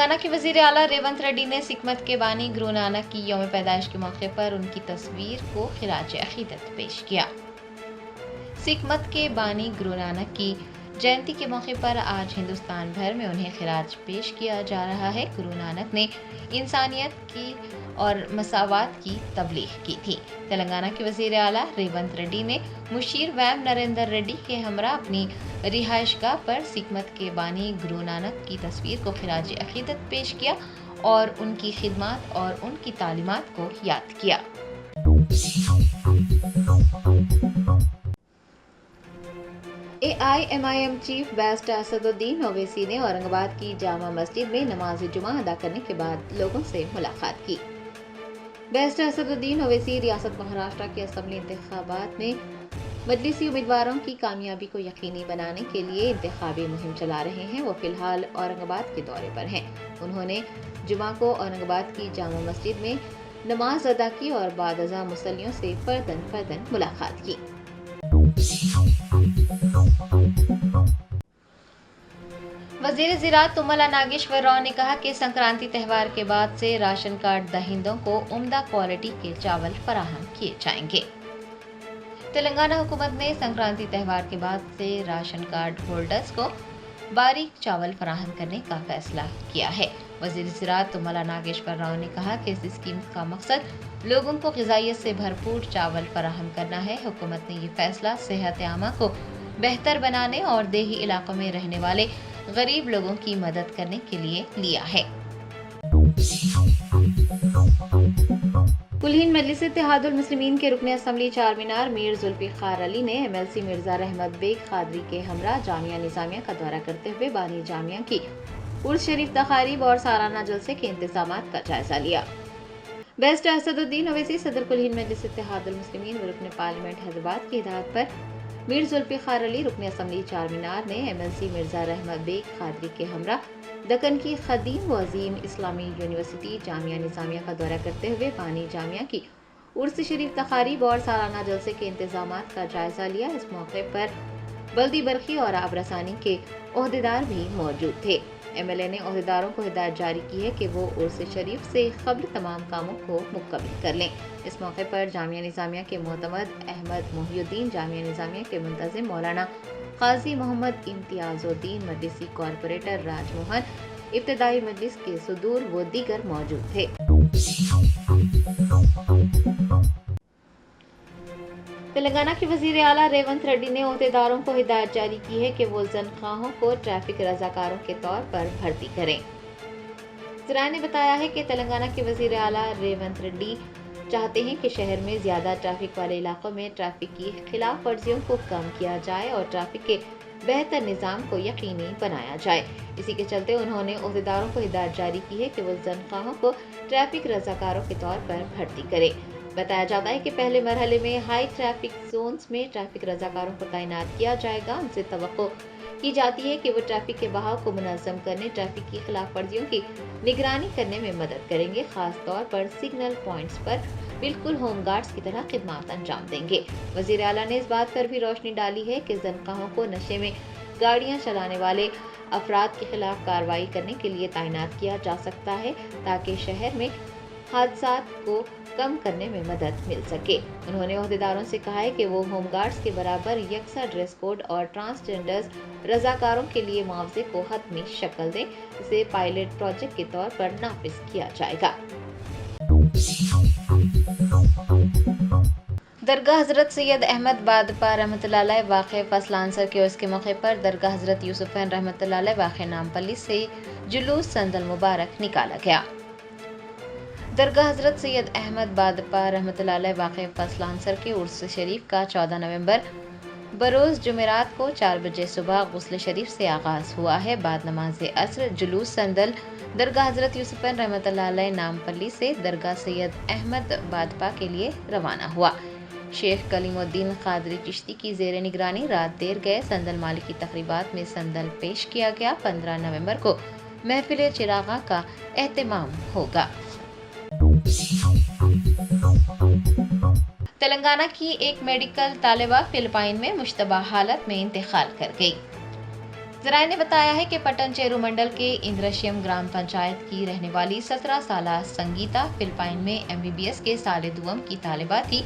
تلنگانہ کے وزیر اعلیٰ ریونت ریڈی نے سکھ کے بانی گرو نانک کی یوم پیدائش کے موقع پر ان کی تصویر کو خراج عقیدت پیش کیا۔ سکھ مت کے بانی گرو نانک کی جینتی کے موقع پر آج ہندوستان بھر میں انہیں خراج پیش کیا جا رہا ہے۔ گرو نانک نے انسانیت کی اور مساوات کی تبلیغ کی تھی۔ تلنگانہ کے وزیر اعلیٰ ریونت ریڈی نے مشیر ویم نریندر ریڈی کے ہمراہ اپنی رہائش گاہ پر سکھ مت کے بانی گرو نانک کی تصویر کو خراج عقیدت پیش کیا اور ان کی خدمات اور ان کی تعلیمات کو یاد کیا۔ AIMIM چیف بیسٹ اسد الدین اویسی نے اورنگ آباد کی جامع مسجد میں نماز جمعہ ادا کرنے کے بعد لوگوں سے ملاقات کی۔ بیسٹ اسد الدین اویسی ریاست مہاراشٹر کے اسمبلی انتخابات میں مجلسی امیدواروں کی کامیابی کو یقینی بنانے کے لیے انتخابی مہم چلا رہے ہیں۔ وہ فی الحال اورنگ آباد کے دورے پر ہیں۔ انہوں نے جمعہ کو اورنگ آباد کی جامع مسجد میں نماز ادا کی اور بعد ازاں مصلیوں سے فرداً ملاقات کی۔ وزیر زراعت تملا ناگیشور راؤ نے کہا کہ سنکرانتی تہوار کے بعد سے راشن کارڈ دہندوں کو عمدہ کوالٹی کے چاول فراہم کیے جائیں گے۔ تلنگانہ حکومت نے سنکرانتی تہوار کے بعد سے راشن کارڈ ہولڈرز کو باریک چاول فراہم کرنے کا فیصلہ کیا ہے۔ وزیر زراعت تملا ناگیشور راؤ نے کہا کہ اس اسکیم کا مقصد لوگوں کو غذائیت سے بھرپور چاول فراہم کرنا ہے۔ حکومت نے یہ فیصلہ صحت عامہ کو بہتر بنانے اور دیہی علاقوں میں رہنے والے غریب لوگوں کی مدد کرنے کے لیے لیا ہے۔ کل ہند مجلس اتحاد المسلمین کے رکن اسمبلی چارمینار میر ذوالفقار علی نے MLC مرزا رحمت بیگ قادری کے ہمراہ جامعہ نظامیہ کا دورہ کرتے ہوئے بانی جامعہ کی عرس شریف تقاریب اور سالانہ جلسے کے انتظامات کا جائزہ لیا۔ بیسٹ اسد الدین اویسی صدر کل ہند مجلس اتحاد المسلمین و رکن پارلیمنٹ حیدرآباد کی ہدایت پر میر ذوالفقار علی رکن اسمبلی چارمینار نے MLC مرزا رحمت بیگ قادری کے ہمراہ دکن کی قدیم و عظیم اسلامی یونیورسٹی جامعہ نظامیہ کا دورہ کرتے ہوئے بانی جامعہ کی عرس شریف تقاریب اور سالانہ جلسے کے انتظامات کا جائزہ لیا۔ اس موقع پر بلدی برقی اور آب رسانی کے عہدیدار بھی موجود تھے۔ MLA نے عہدیداروں کو ہدایت جاری کی ہے کہ وہ عرس شریف سے قبل تمام کاموں کو مکمل کر لیں۔ اس موقع پر جامعہ نظامیہ کے معتمد احمد محی الدین، جامعہ نظامیہ کے منتظم مولانا قاضی محمد امتیاز الدین، مجلسی کارپوریٹر راج موہن، ابتدائی مجلس کے صدور و دیگر موجود تھے۔ تلنگانہ کے وزیر اعلیٰ ریونت ریڈی نے عہدیداروں کو ہدایت جاری کی ہے کہ وہ زنخواہوں کو ٹریفک رضاکاروں کے طور پر بھرتی کریں۔ ذرائع نے بتایا ہے کہ تلنگانہ کے وزیر اعلیٰ ریونت ریڈی چاہتے ہیں کہ شہر میں زیادہ ٹریفک والے علاقوں میں ٹریفک کی خلاف ورزیوں کو کم کیا جائے اور ٹریفک کے بہتر نظام کو یقینی بنایا جائے۔ اسی کے چلتے انہوں نے عہدیداروں کو ہدایت جاری کی ہے کہ وہ زنخواہوں کو ٹریفک رضاکاروں کے طور پر بھرتی کریں۔ بتایا جاتا ہے کہ پہلے مرحلے میں ہائی ٹریفک زونز میں ٹریفک رضاکاروں کو تعینات کیا جائے گا۔ ان سے توقع کی جاتی ہے کہ وہ ٹریفک کے بہاؤ کو منظم کرنے، ٹریفک کی خلاف ورزیوں کی نگرانی کرنے میں مدد کریں گے، خاص طور پر سگنل پوائنٹس پر بالکل ہوم گارڈز کی طرح خدمات انجام دیں گے۔ وزیر اعلیٰ نے اس بات پر بھی روشنی ڈالی ہے کہ زنخواہوں کو نشے میں گاڑیاں چلانے والے افراد کے خلاف کارروائی کرنے کے لیے تعینات کیا جا سکتا ہے تاکہ شہر میں حادثات کو کم کرنے میں مدد مل سکے۔ انہوں نے عہدیداروں سے کہا ہے کہ وہ ہوم گارڈز کے برابر یکساں ڈریس کوڈ اور ٹرانسجینڈرز رضاکاروں کے لیے معاوضے کو حتمی شکل دیں۔ اسے پائلٹ پروجیکٹ کے طور پر نافذ کیا جائے گا۔ درگاہ حضرت سید احمد بادپا رحمۃ اللہ علیہ واقع فصل عنصر کے عرس کے موقع پر درگاہ حضرت یوسفین رحمۃ اللہ علیہ واقع نامپلی سے جلوس سندل مبارک نکالا گیا۔ درگاہ حضرت سید احمد بادپا رحمۃ اللہ علیہ واقع فصل عنصر کے عرس شریف کا 14 نومبر بروز جمعرات کو 4 بجے صبح غسل شریف سے آغاز ہوا ہے۔ بعد نماز عصر جلوس سندل درگاہ حضرت یوسفین رحمۃ اللہ علیہ نامپلی سے درگاہ سید احمد بادپا کے لیے روانہ ہوا۔ شیخ کلیم الدین قادری چشتی کی زیر نگرانی رات دیر گئے سندل مالکی تقریبات میں سندل پیش کیا گیا۔ 15 نومبر کو محفل چراغاں کا اہتمام ہوگا۔ تلنگانہ کی ایک میڈیکل طالبہ فلپائن میں مشتبہ حالت میں انتقال کر گئی۔ ذرائع نے بتایا ہے کہ پٹن چیرو منڈل کے اندرشیم گرام پنچایت کی رہنے والی 17 سالہ سنگیتا فلپائن میں MBBS کے سال دوم کی طالبہ تھی،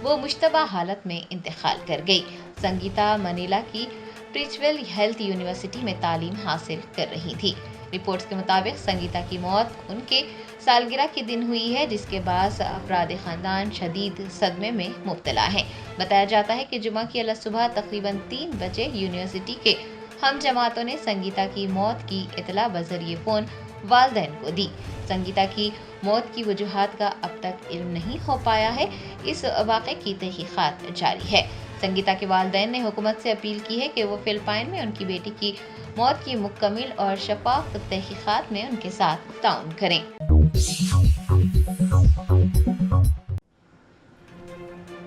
وہ مشتبہ حالت میں انتقال کر گئی۔ سنگیتا منیلا کی پریچویل ہیلتھ یونیورسٹی میں تعلیم حاصل کر رہی تھی۔ رپورٹس کے مطابق سنگیتا کی موت ان کے سالگرہ کے دن ہوئی ہے، جس کے بعد افراد خاندان شدید صدمے میں مبتلا ہیں۔ بتایا جاتا ہے کہ جمعہ کی صبح تقریباً 3 بجے یونیورسٹی کے ہم جماعتوں نے سنگیتا کی موت کی اطلاع بذریعہ فون والدین کو دی۔ سنگیتا کی موت کی وجوہات کا اب تک علم نہیں ہو پایا ہے۔ اس واقعے کی تحقیقات جاری ہے۔ سنگیتا کے والدین نے حکومت سے اپیل کی ہے کہ وہ فلپائن میں ان کی بیٹی کی موت کی مکمل اور شفاف تحقیقات میں ان کے ساتھ تعاون کریں۔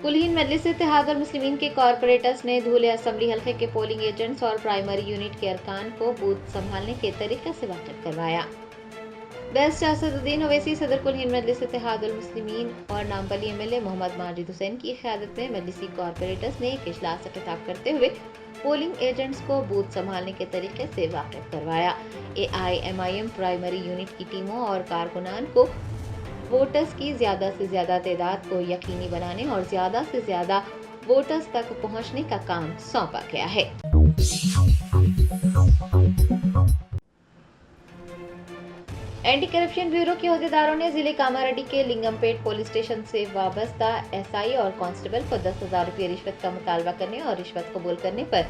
کل ہند مجلس اتحاد المسلمین کے کارپوریٹرز نے دھولے اسمبلی حلقے کے پولنگ ایجنٹس اور پرائمری یونٹ کے ارکان کو بوتھ سنبھالنے کے طریقے سے واقف کروایا۔ بیسٹ اسد الدین اویسی صدر کل ہند مجلس اتحاد المسلمین اور نامپلی MLA محمد ماجد حسین کی قیادت میں مجلسی کارپوریٹرز نے ایک اجلاس سے خطاب کرتے ہوئے پولنگ ایجنٹس کو بوتھ سنبھالنے کے طریقے سے واقف کروایا۔ AIMIM پرائمری یونٹ کی ٹیموں اور کارکنان کو ووٹرز کی زیادہ سے زیادہ تعداد کو یقینی بنانے اور زیادہ سے زیادہ ووٹرز تک پہنچنے کا کام سونپا گیا ہے۔ اینٹی کرپشن بیورو کے عہدیداروں نے ضلع کاماریڈی کے لنگم پیٹ پولیس اسٹیشن سے وابستہ SI اور کانسٹیبل کو 10,000 روپے رشوت کا مطالبہ کرنے اور رشوت قبول کرنے پر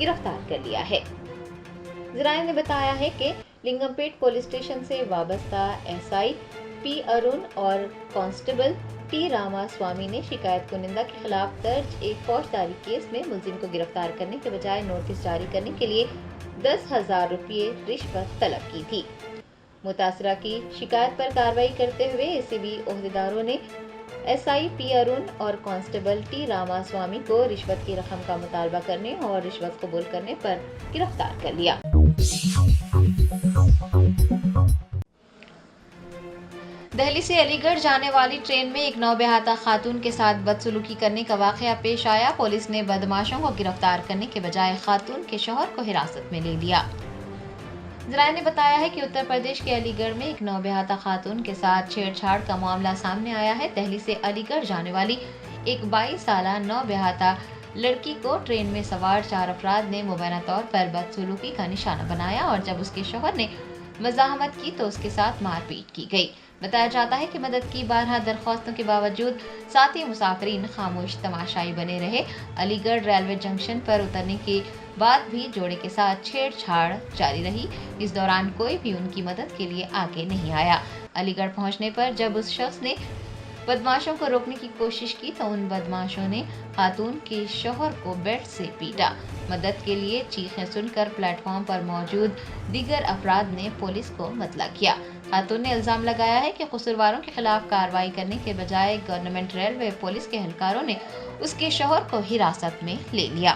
گرفتار کر لیا ہے۔ ذرائع نے بتایا ہے کہ لنگم پیٹ پولیس اسٹیشن سے وابستہ SI P ارون اور کانسٹیبل T راما سوامی نے شکایت کنندہ کے خلاف درج ایک فوجداری کیس میں ملزم کو گرفتار کرنے کے بجائے نوٹس جاری کرنے کے لیے 10,000 روپے رشوت طلب کی تھی۔ متاثرہ کی شکایت پر کارروائی کرتے ہوئے ACB عہدیداروں نے SI P ارون اور کانسٹیبل T راما سوامی کو رشوت کی رقم کا مطالبہ کرنے اور رشوت قبول کرنے پر گرفتار کر لیا۔ دہلی سے علی گڑھ جانے والی ٹرین میں ایک نوبہاتہ خاتون کے ساتھ بدسلوکی کرنے کا واقعہ پیش آیا۔ پولیس نے بدماشوں کو گرفتار کرنے کے بجائے خاتون کے شوہر کو حراست میں لے لیا۔ ذرائع نے بتایا ہے کہ اتر پردیش کے علی گڑھ میں ایک نوبہاتہ خاتون کے ساتھ چھیڑ چھاڑ کا معاملہ سامنے آیا ہے۔ دہلی سے علی گڑھ جانے والی ایک 22 سالہ نوبہاتہ لڑکی کو ٹرین میں سوار 4 افراد نے مبینہ طور پر بدسلوکی کا نشانہ بنایا اور جب اس کے شوہر نے مزاحمت کی تو اس کے ساتھ مار پیٹ کی گئی۔ بتایا جاتا ہے کہ مدد کی 12 درخواستوں کے باوجود ساتھی مسافرین خاموش تماشائی بنے رہے۔ علی گڑھ ریلوے جنکشن پر اترنے کے بعد بھی جوڑے کے ساتھ چھیڑ چھاڑ جاری رہی۔ اس دوران کوئی بھی ان کی مدد کے لیے آگے نہیں آیا۔ علی گڑھ پہنچنے پر جب اس شخص نے بدماشوں کو روکنے کی کوشش کی تو ان بدماشوں نے خاتون کے شوہر کو بیلٹ سے پیٹا۔ مدد کے لیے چیخیں سن کر پلیٹ فارم پر موجود دیگر افراد نے پولیس کو مطلع کیا۔ خاتون نے الزام لگایا ہے کہ قصورواروں کے خلاف کارروائی کرنے کے بجائے گورنمنٹ ریلوے پولیس کے اہلکاروں نے اس کے شوہر کو حراست میں لے لیا۔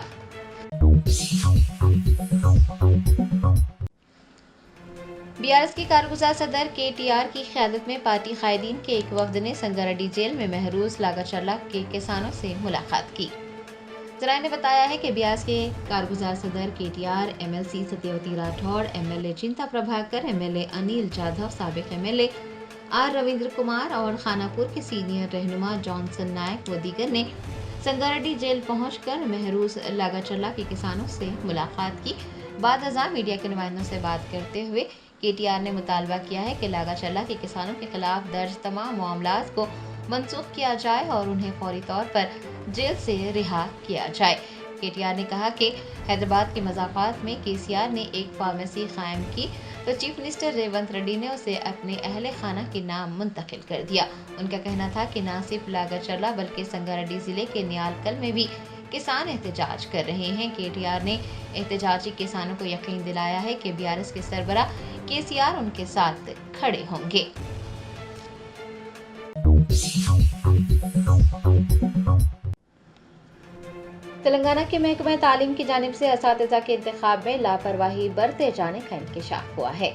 BRS کے کارگزار صدر KTR کی قیادت میں پارٹی قائدین کے ایک وفد نے سنگاریڈی جیل میں محروس لاگاچرلا کے کسانوں سے ملاقات کی۔ ذرائع نے بتایا ہے کہ BRS کے کارگزار صدر KTR، MLC ستیوتی راٹھوڑ، MLA چنتا پربھاکر، MLA انیل جادھو، سابق MLA R رویندر کمار اور خانہ پور کے سینئر رہنما جانسن نائک و دیگر نے سنگاریڈی جیل پہنچ کر محروس لاگاچرلا کے کسانوں سے ملاقات کی۔ بعد ازاں میڈیا کے نمائندوں سے بات کرتے ہوئے KTR نے مطالبہ کیا ہے کہ لاگاچرلا کے کسانوں کے خلاف درج تمام معاملات کو منسوخ کیا جائے اور انہیں فوری طور پر جیل سے رہا کیا جائے۔ KTR نے کہا کہ حیدرآباد کے مضافات میں KCR نے ایک فارمیسی قائم کی تو چیف منسٹر ریونت ریڈی نے اسے اپنے اہل خانہ کے نام منتقل کر دیا۔ ان کا کہنا تھا کہ نہ صرف لاگاچرلا بلکہ سنگاریڈی ضلع کے نیالکل میں بھی کسان احتجاج کر رہے ہیں۔ KTR نے احتجاجی کسانوں کو یقین دلایا ہے کہ BRS کے سربراہ KCR ان کے ساتھ کھڑے ہوں گے۔ تلنگانہ کے محکمہ تعلیم کی جانب سے اساتذہ کے انتخاب میں لاپرواہی برتے جانے کا انکشاف ہوا ہے۔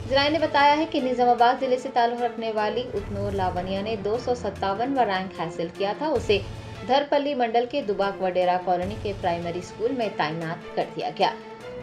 ذرائع نے بتایا ہے کہ نظام آباد ضلع سے تعلق رکھنے والی اتنور لاونیا نے 257واں رینک حاصل کیا تھا۔ اسے دھرپلی منڈل کے دباک وڈیرا کالونی کے پرائمری اسکول میں تعینات کر دیا گیا۔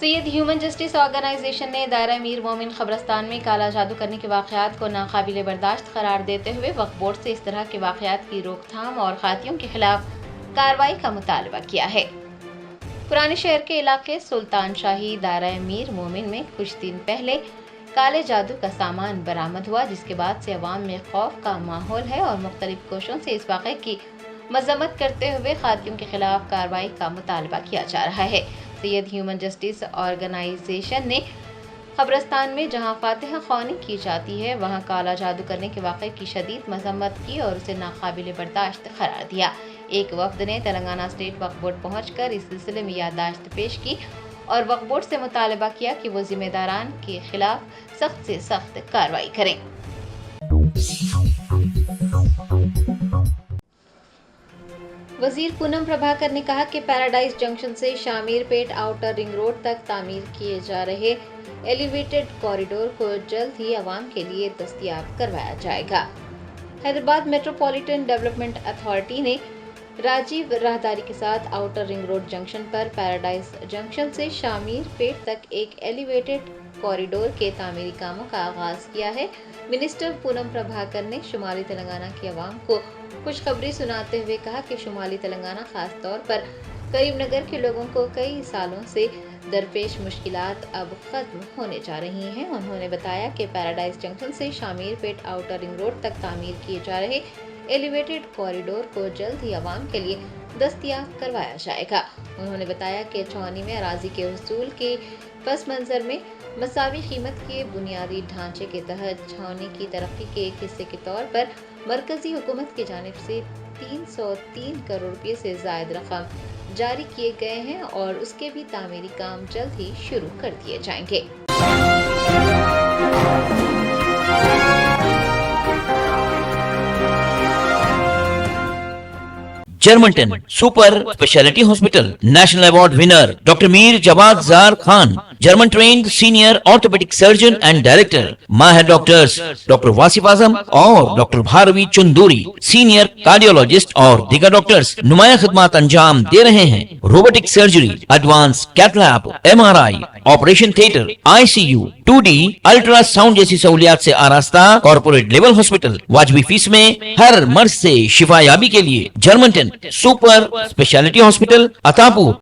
سید ہیومن جسٹس آرگنائزیشن نے دائرہ میر مومن قبرستان میں کالا جادو کرنے کے واقعات کو ناقابل برداشت قرار دیتے ہوئے وقف بورڈ سے اس طرح کے واقعات کی روک تھام اور قاتلوں کے خلاف کارروائی کا مطالبہ کیا ہے۔ پرانے شہر کے علاقے سلطان شاہی دائرہ میر مومن میں کچھ دن پہلے کالے جادو کا سامان برآمد ہوا، جس کے بعد سے عوام میں خوف کا ماحول ہے اور مختلف کوششوں سے اس واقعے کی مذمت کرتے ہوئے قاتلوں کے خلاف کارروائی کا مطالبہ کیا جا رہا ہے۔ سید ہیومن جسٹس آرگنائزیشن نے قبرستان میں جہاں فاتحہ خوانی کی جاتی ہے وہاں کالا جادو کرنے کے واقعے کی شدید مذمت کی اور اسے ناقابل برداشت قرار دیا۔ ایک وفد نے تلنگانہ اسٹیٹ وقف بورڈ پہنچ کر اس سلسلے میں یادداشت پیش کی اور وقف بورڈ سے مطالبہ کیا کہ وہ ذمہ داران کے خلاف سخت سے سخت کارروائی کریں۔ وزیر پونم پربھاکر نے کہا کہ پیراڈائز جنکشن سے شامیر پیٹ آؤٹر رنگ روڈ تک تعمیر کیے جا رہے ایلیویٹڈ کوریڈور کو جلد ہی عوام کے لیے دستیاب کروایا جائے گا۔ حیدرآباد میٹروپولیٹن ڈیولپمنٹ اتھارٹی نے راجیو راہداری کے ساتھ آؤٹر رنگ روڈ جنکشن پر پیراڈائز جنکشن سے شامیر پیٹ تک ایک ایلیویٹڈ کوریڈور کے تعمیری کاموں کا آغاز کیا ہے۔ منسٹر پونم پربھاکر نے شمالی تلنگانہ کے عوام کو خوشخبری سناتے ہوئے کہا کہ شمالی تلنگانہ خاص طور پر کریم نگر کے لوگوں کو کئی سالوں سے درپیش مشکلات اب ختم ہونے جا رہی ہیں۔ انہوں نے بتایا کہ پیراڈائز جنکشن سے شامیر پیٹ آؤٹر رنگ روڈ تک تعمیر کیے جا رہے ایلیویٹڈ کوریڈور کو جلد ہی عوام کے لیے دستیاب کروایا جائے گا۔ انہوں نے بتایا کہ چھاؤنی میں اراضی کے حصول کے پس منظر میں مساوی قیمت کے بنیادی ڈھانچے کے تحت چھاؤنی کی ترقی کے ایک حصے کے طور پر مرکزی حکومت کی جانب سے 303 کروڑ روپے سے زائد رقم جاری کیے گئے ہیں اور اس کے بھی تعمیری کام جلد ہی شروع کر دیے جائیں گے۔ جرمنٹن super speciality hospital national award winner doctor Mir Jawad Zar Khan, German trained senior orthopaedic surgeon and director, ماہر ڈاکٹرز ڈاکٹر واصف اعظم اور doctor Bharavi Chandori, senior cardiologist اور دیگر ڈاکٹرز نمایاں خدمات انجام دے رہے ہیں۔ Robotic surgery, advance cath lab, MRI، operation theatre, ICU، 2D ultrasound جیسی سہولیات سے آراستہ کارپوریٹ لیول ہاسپٹل، واجبی فیس میں ہر مرض سے شفا یابی کے لیے جرمنٹن سپر اسپیشلٹی ہاسپٹل، عطا پور۔